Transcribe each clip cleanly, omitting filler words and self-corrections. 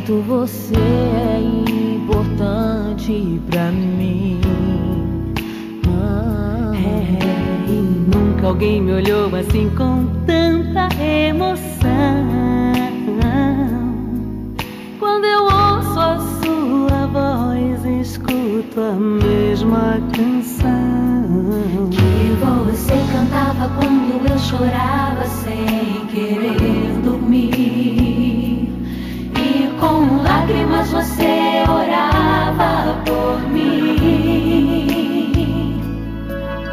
quanto você é importante pra mim. E nunca alguém me olhou assim com tanta emoção. Quando eu ouço a sua voz, escuto a mesma canção que você cantava quando eu chorava sem querer dormir. E com lágrimas você orava por mim.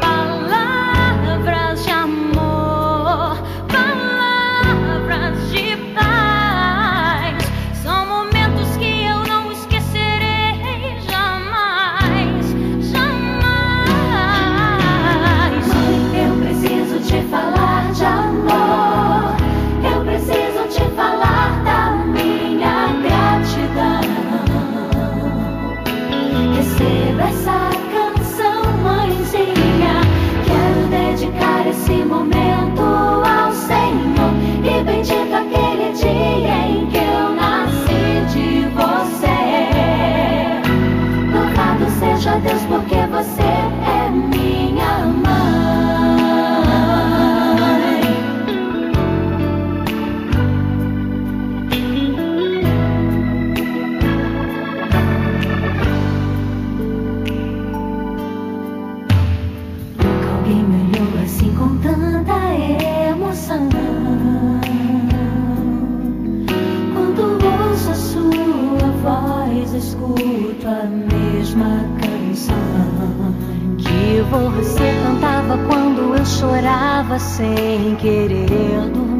Palavras de amor, palavras de paz, são momentos que eu não esquecerei jamais, jamais. Mãe, eu preciso te falar de amor. Eu preciso te falar da minha gratidão. Receba essa canção, mãezinha. Quero dedicar esse momento ao Senhor. E bendito aquele dia em que eu nasci de você. Louvado seja Deus, porque você é minha mãe. Alguém me olhou assim com tanta emoção. Quando ouço a sua voz, escuto a mesma canção que você cantava quando eu chorava sem querer dormir.